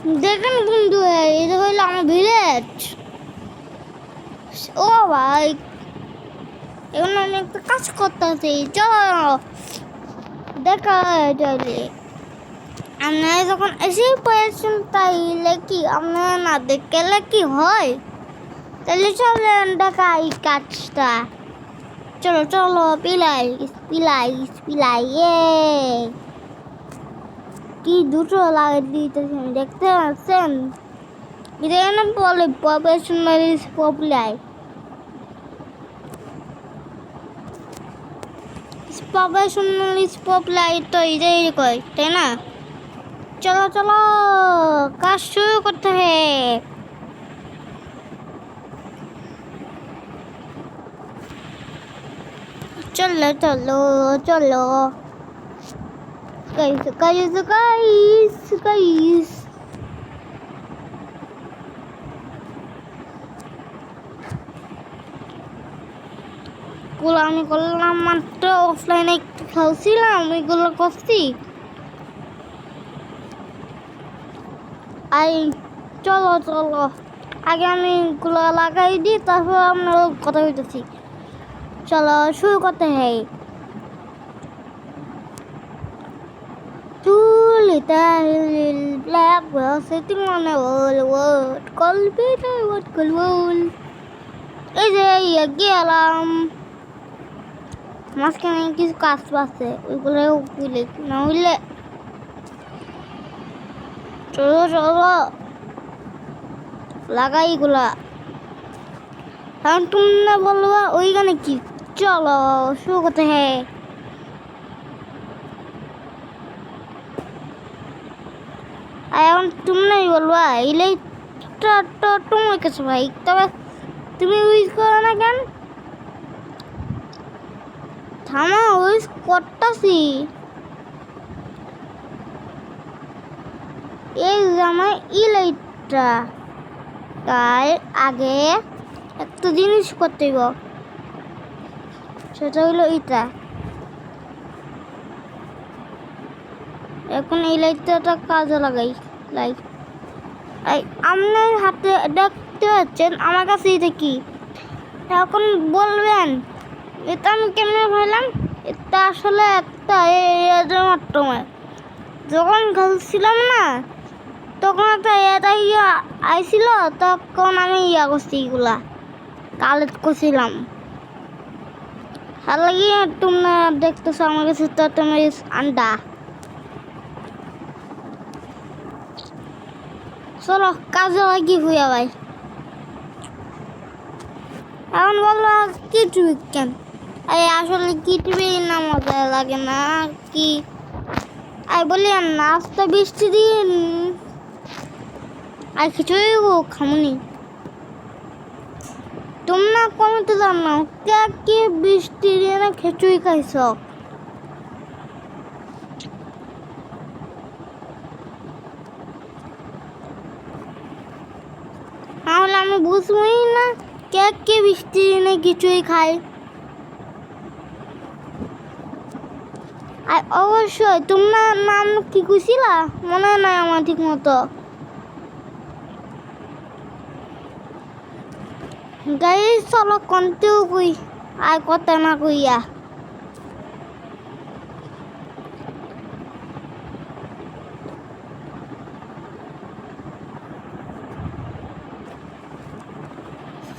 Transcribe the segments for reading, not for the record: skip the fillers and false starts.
দেখেন বন্ধু, এটা হইলো আমার ভিলেজ। ও ভাই, এখন আমি একটা কাজ করতেছি, চলো দেখা যাবে। আপনারা যখন এসেই পড়েছেন তাইলে কি আপনারা না দেখলে কি হয়? তাহলে চলেন দেখা এই কাজটা। চলো চলো, পিলাই পিলাই পিলাই, কি দুটো লাগে দিতেছেন দেখতে পাচ্ছেন? এটা না বলে প্রফেশনাল স্পোর্টলাই, প্রফেশনাল স্পোর্টলাই তো এটাই কয়, তাই না? চলো চলো, কাজ শুরু করতে হবে। চলো চলো চলো, গাইস গাইস গাইস গাইস, গুলো আমি করলাম মাত্র অফলাইনে একটু খেলছিলাম, এগুলো করছি। আই চলো চলো, আগে আমি এগুলো লাগাই দিই, তারপর আমরা কথা বলতেছি। চলো শুরু করতে হয়। Two little black whales sitting on a wall. Called Peter, what could wall? এই যে গেলাম, মাঝখানে কিছু কাজ আছে, ওইগুলো বুঝলে না হইলে। চলো চলো, লাগাই এগুলা। কারণ তুমি না বলবা ওইখানে কি। চলো শুরু করতে হ্যাঁ। এখন তুমি নাই বলবা ইলেকট্রা তো তোমার কাছে ভাই, তবে তুমি ইউজ করো না কেন? থামা, ইউজ করতেছি। এই জামাই ইলেকট্রা, তার আগে একটা জিনিস করতে হইব, সেটা হইলো এটা। এখন এই লাইটটা কাজে লাগাই। লাইট আপনার হাতে দেখতে পাচ্ছেন, আমার কাছে এটা কি? এখন বলবেন এটা আমি কেমনে ভাবলাম? এটা আসলে একটা মাত্র যখন খেলছিলাম না, তখন একটা এটা আইছিল, তখন আমি করছি, এগুলা কালেক্ট করছিলাম। আর লাগিয়ে তোমরা দেখতেছো আমার কাছে তো তোমার আন্ডা। চলো কাজে লাগি হইয়া ভাই। এখন বললো কি টিভি কেন? আসলে কি টিভি না মজা লাগে না কি? বলি আর নাস্তা বৃষ্টি দিন আর কিছুই খামুনি। তোমরা কমতে জানো কে কে বৃষ্টি দিয়ে না খিচুড়ি খাইছ? তাহলে আমি বুঝবই না কে কে বৃষ্টি দিয়ে খিচুড়ি খায়। আর অবশ্যই তোমরা নাম কি কইছিলা মনে নাই আমার ঠিক মতো। গাইস চলো কন্তেও কই আর কথা না কইয়া।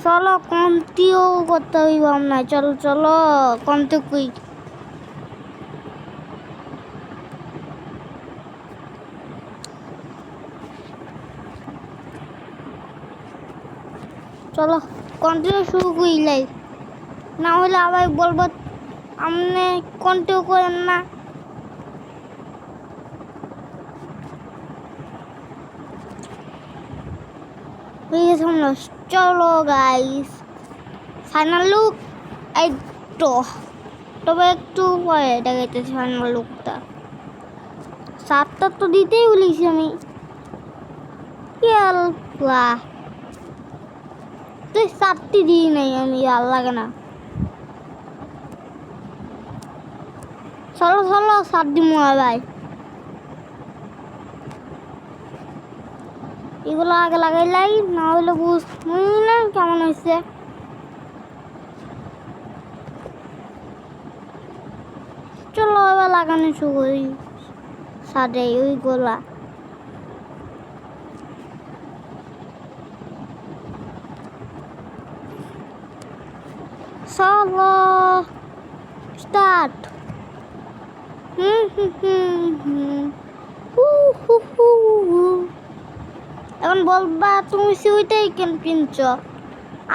চলো কন্তেও করতে হইব না, চলো চলো কন্তে কই। চলো কন্টিনিউ শুরু কইলাই, না হলে আবার বলবো আপনি কন্টিনিউ করেন না। চলো গাইস, ফাইনাল লুক এই তো, তবে একটু পরে দেখাইতেছি ফাইনাল লুকটা। সাতটা তো দিতেই বলেছি আমি। তুই সাতটি দিই নাই আমি, আর লাগে না। চলো চলো সাত দিমু ভাই। এগুলো আগে লাগাইলাই, না হলে বুঝলাম কেমন হয়েছে। চলো এবার লাগানো শুরু করি ছাদে ওইগুলা। চলো স্টার্ট। এখন বলবা তুমি সুইটাই কেন কিনছ?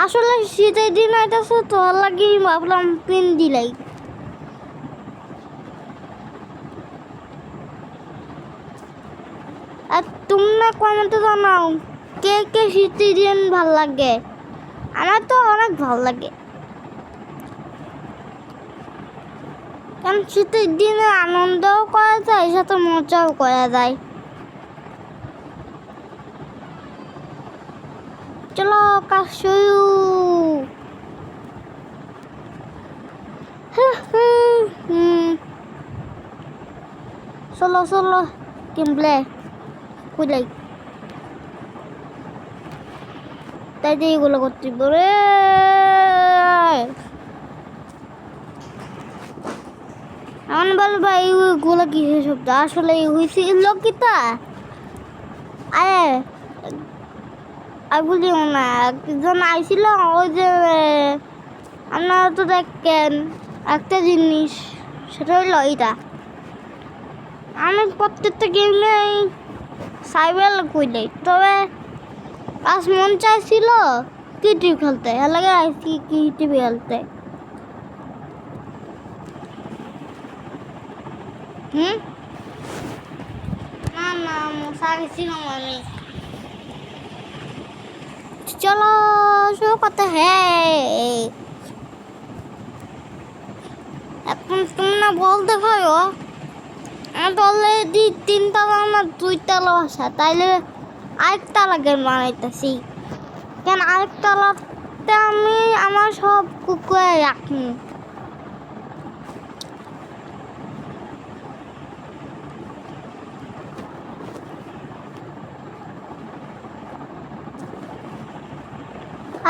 আসলে শীতের দিন আইতাছে তো লাগি ভাবলাম পিন দিলাই। আর তোমরা কমেন্টে জানাও কে কে শীতের দিন ভাল লাগে। আমার তো অনেক ভাল লাগে, কারণ শীতের দিনে আনন্দও করা যায়, সাথে মজাও করা যায়। চলো কাজ শুরু। চলো চলো কিনলে খুঁজলাই, তাই দিয়ে এগুলো করতে পারে। এমন বলবা এইগুলো কি শব্দ? আসলে হয়েছিল কিতা? আরে আর বুঝিও না, একজন আইছিল ওই যে আপনারা তো দেখেন একটা জিনিস, সেটা হইল এইটা। আমি প্রত্যেকটা গেমে সাইবেল কইলাই, তবে আজ মন চাইছিল কিটিভ খেলতে, এর লাগে আইসি কিটিভ খেলতে। না না মশা গেছি আমি। চলো শুরু করতে হ্যাঁ। এখন তোমরা বলতে পারো আমার তো অলরেডি 3 তলা না 2 তলা বাসা, তাইলে আরেকটা লাগে বানাইতেছি। কেন আরেকটা তলাতে আমি আমার সব কুকুরে রাখি।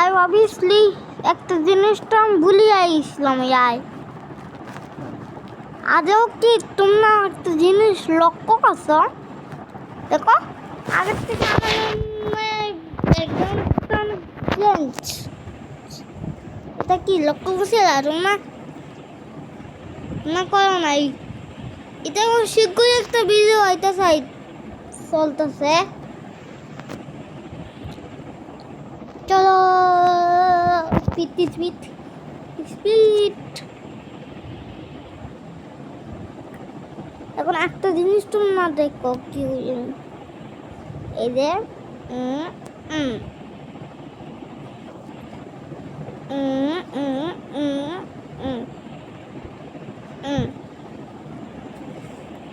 আর অবভিয়াসলি একটা জিনিসটা আমি ভুলে গেছিলাম ইয়ার। আজও কি তোমরা একটা জিনিস লক্ষ্য করছো? দেখো আগের থেকে এটা কি লক্ষ্য করছে তোমরা? না করো নাই, এটা শীঘ্রই একটা ভিডিও হইতেছে চলতেছে। চলো স্পিড স্পিড স্পিড। এখন একটা জিনিস তোমরা দেখো কি এই যে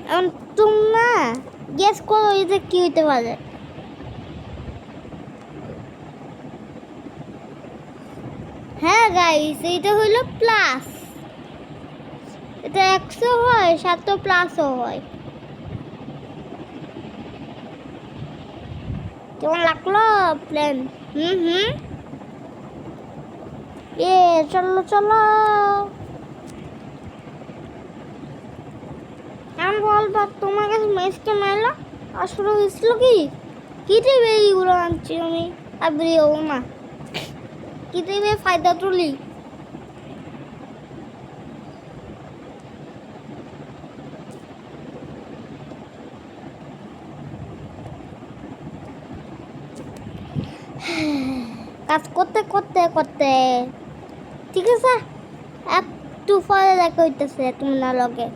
এখন তোমরা গেস করো এটা কি হইতে পারে। হ্যাঁ গাইস, এটা হইলো প্লাস। এটা 100 হয়, 7 প্লাসও হয়। কেমন লাগলো প্ল্যান? চলো চলো। আমি বলবো তোমার কাছে মেসকে মারলো আসলে হয়েছিল কি দেবে এইগুলো আনছি আমি আর বেরিয়েও না। কি দেবে ফায়দা তুলি। কাজ করতে করতে করতে ঠিক আছে, একটু পরে দেখা হইতেছে তোমার লগে।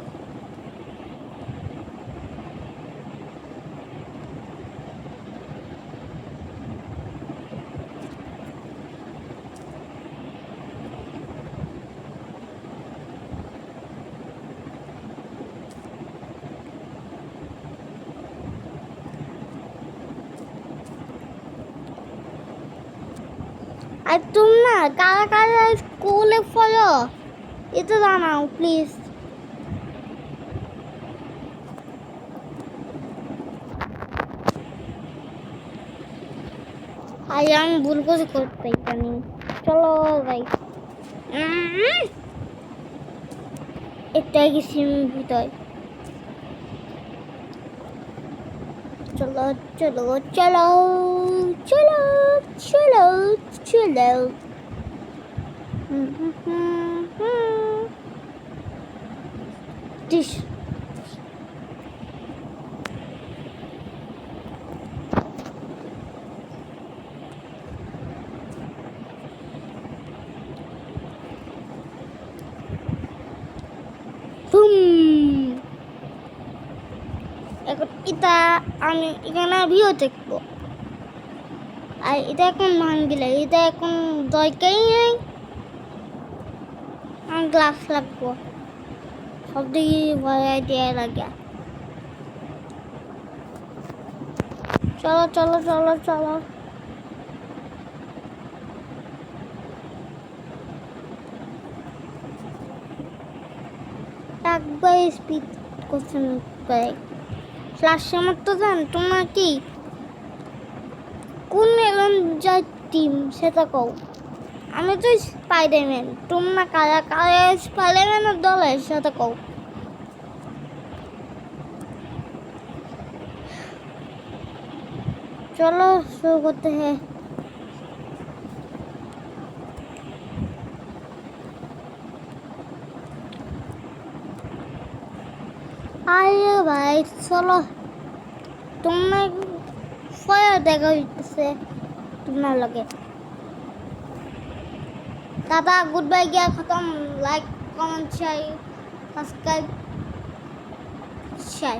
আর তোমরা কারা কারা স্কুলে পড়ো এটা জানাও প্লিজ। আজ আমি ভুল করে করতে জানি। চলো যাই। এটাই গেছি ভিতরে। চলো চলো চলো চলো চলো চলো। ডিশ এখন এটা আমি এখানে ভিউ দেখবো। আর এটা এখন ভাঙিলে এটা এখন দরকারই নেই। আমার গ্লাস লাগবো সব দিকে ভয় দিয়ে লাগে। চলো চলো চলো চলো। একবার স্পিড কোশ্চেন করে ফ্লাশ আমার তো জান তোমার কি কোন এভেঞ্জার টিম সেটা কও। আমি তো স্পাইডারম্যান তোমরা কারা কারা স্পাইডারম্যানের দলের সাথে কও। চলো শুরু করতে হ্যাঁ। আরে ভাই চলো তোমরা ফয়া দেখা হইতেছে তোমার লগে। টাটা গুড বাই গিয়া খতম। Like comment share subscribe share.